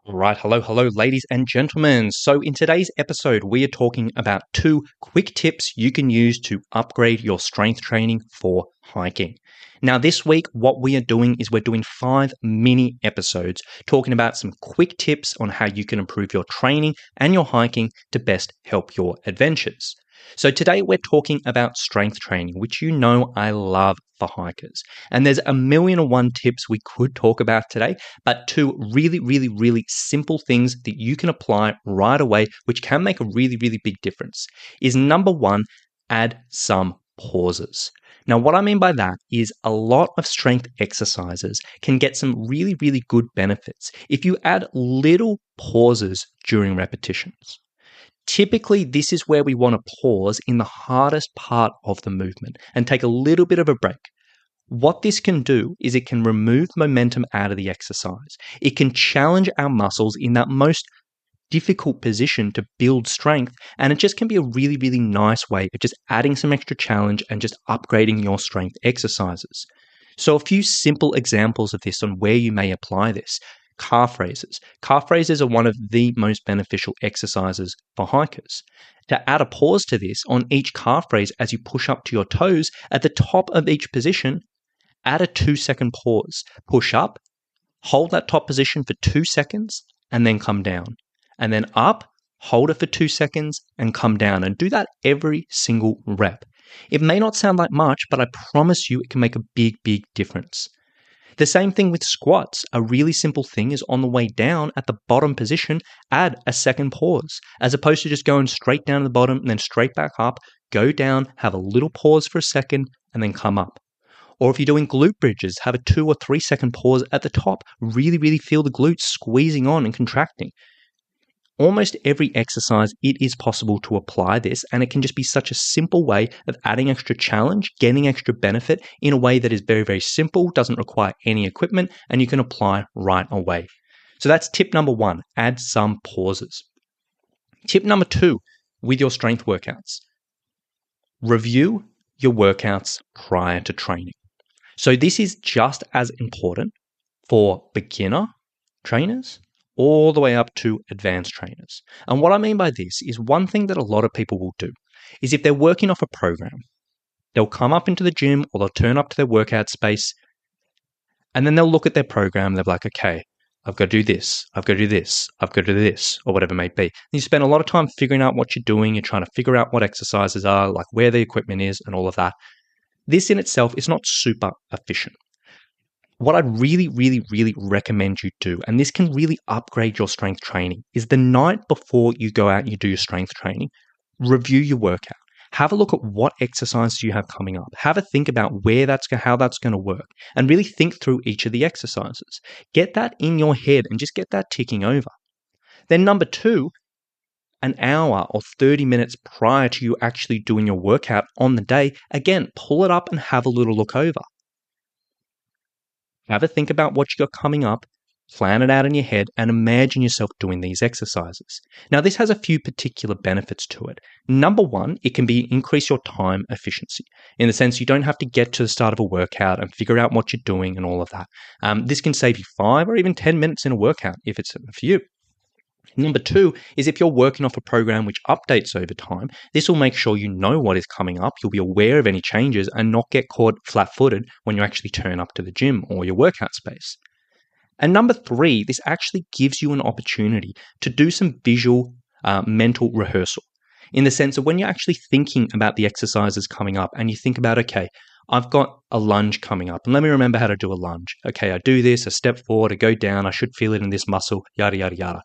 All right, hello, ladies and gentlemen. So, in today's episode, we are talking about 2 quick tips you can use to upgrade your strength training for hiking. Now, this week, what we are doing is we're doing 5 mini episodes talking about some quick tips on how you can improve your training and your hiking to best help your adventures. So, today we're talking about strength training, which you know I love for hikers. And there's a million and one tips we could talk about today, but 2 really simple things that you can apply right away, which can make a really big difference, is number 1, add some pauses. Now, what I mean by that is a lot of strength exercises can get some really good benefits if you add little pauses during repetitions. Typically, this is where we want to pause in the hardest part of the movement and take a little bit of a break. What this can do is it can remove momentum out of the exercise. It can challenge our muscles in that most difficult position to build strength, and it just can be a really nice way of just adding some extra challenge and just upgrading your strength exercises. So a few simple examples of this on where you may apply this. Calf raises. Calf raises are one of the most beneficial exercises for hikers. To add a pause to this, on each calf raise as you push up to your toes, at the top of each position, add a 2-second pause. Push up, hold that top position for 2 seconds, and then come down. And then up, hold it for 2 seconds, and come down. And do that every single rep. It may not sound like much, but I promise you it can make a big difference. The same thing with squats. A really simple thing is on the way down at the bottom position, add a second pause. As opposed to just going straight down to the bottom and then straight back up, go down, have a little pause for a second, and then come up. Or if you're doing glute bridges, have a 2 or 3 second pause at the top. Really feel the glutes squeezing on and contracting. Almost every exercise, it is possible to apply this, and it can just be such a simple way of adding extra challenge, getting extra benefit in a way that is very simple, doesn't require any equipment, and you can apply right away. So that's tip number 1, add some pauses. Tip number 2, with your strength workouts, review your workouts prior to training. So this is just as important for beginner trainers all the way up to advanced trainers. And what I mean by this is one thing that a lot of people will do is if they're working off a program, they'll come up into the gym or they'll turn up to their workout space and then they'll look at their program. They're like, okay, I've got to do this, I've got to do this, I've got to do this, or whatever it may be. And you spend a lot of time figuring out what you're doing. You're trying to figure out what exercises are, like where the equipment is and all of that. This in itself is not super efficient. What I'd really recommend you do, and this can really upgrade your strength training, is the night before you go out and you do your strength training, review your workout. Have a look at what exercises you have coming up. Have a think about how that's going to work, and really think through each of the exercises. Get that in your head and just get that ticking over. Then number 2, an hour or 30 minutes prior to you actually doing your workout on the day, again, pull it up and have a little look over. Have a think about what you got coming up, plan it out in your head, and imagine yourself doing these exercises. Now, this has a few particular benefits to it. Number 1, it can increase your time efficiency, in the sense you don't have to get to the start of a workout and figure out what you're doing and all of that. This can save you 5 or even 10 minutes in a workout if it's for you. Number 2 is if you're working off a program which updates over time, this will make sure you know what is coming up, you'll be aware of any changes and not get caught flat-footed when you actually turn up to the gym or your workout space. And number 3, this actually gives you an opportunity to do some visual mental rehearsal, in the sense of when you're actually thinking about the exercises coming up and you think about, okay, I've got a lunge coming up and let me remember how to do a lunge. Okay, I do this, I step forward, I go down, I should feel it in this muscle, yada.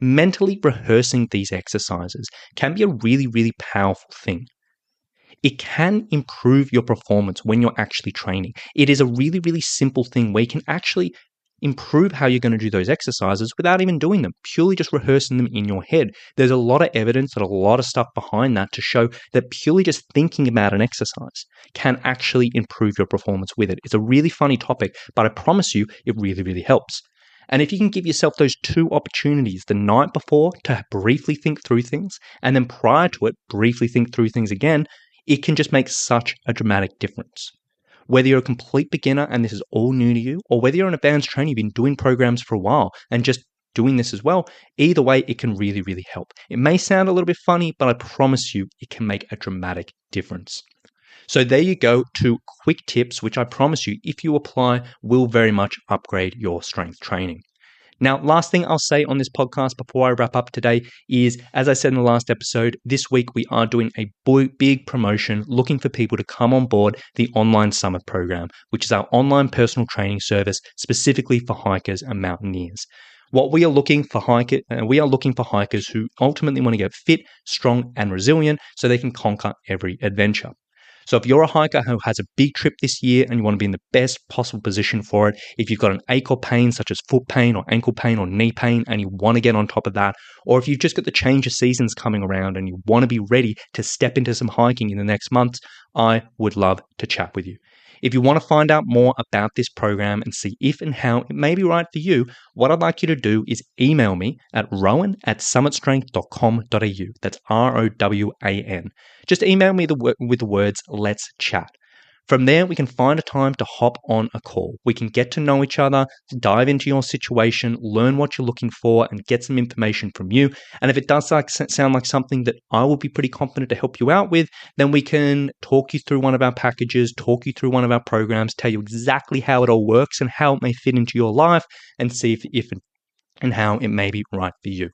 Mentally rehearsing these exercises can be a really powerful thing. It can improve your performance when you're actually training. It is a really simple thing where you can actually improve how you're going to do those exercises without even doing them, purely just rehearsing them in your head. There's a lot of evidence and a lot of stuff behind that to show that purely just thinking about an exercise can actually improve your performance with it. It's a really funny topic, but I promise you it really helps. And if you can give yourself those 2 opportunities the night before to briefly think through things, and then prior to it, briefly think through things again, it can just make such a dramatic difference. Whether you're a complete beginner and this is all new to you, or whether you're an advanced trainer, you've been doing programs for a while and just doing this as well. Either way, it can really, really help. It may sound a little bit funny, but I promise you it can make a dramatic difference. So there you go, 2 quick tips, which I promise you, if you apply, will very much upgrade your strength training. Now, last thing I'll say on this podcast before I wrap up today is, as I said in the last episode, this week we are doing a big promotion looking for people to come on board the Online Summit program, which is our online personal training service specifically for hikers and mountaineers. What we are looking for hikers who ultimately want to get fit, strong, and resilient so they can conquer every adventure. So if you're a hiker who has a big trip this year and you want to be in the best possible position for it, if you've got an ache or pain such as foot pain or ankle pain or knee pain and you want to get on top of that, or if you've just got the change of seasons coming around and you want to be ready to step into some hiking in the next months, I would love to chat with you. If you want to find out more about this program and see if and how it may be right for you, what I'd like you to do is email me at rowan@summitstrength.com.au. That's ROWAN. Just email me with the words, "Let's chat." From there, we can find a time to hop on a call. We can get to know each other, dive into your situation, learn what you're looking for, and get some information from you. And if it does sound like something that I will be pretty confident to help you out with, then we can talk you through one of our packages, talk you through one of our programs, tell you exactly how it all works and how it may fit into your life, and see if and how it may be right for you.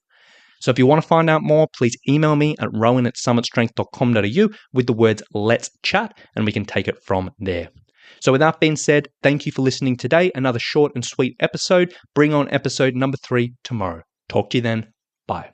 So if you want to find out more, please email me at rowan@summitstrength.com.au with the words "Let's chat," and we can take it from there. So with that being said, thank you for listening today. Another short and sweet episode. Bring on episode number 3 tomorrow. Talk to you then. Bye.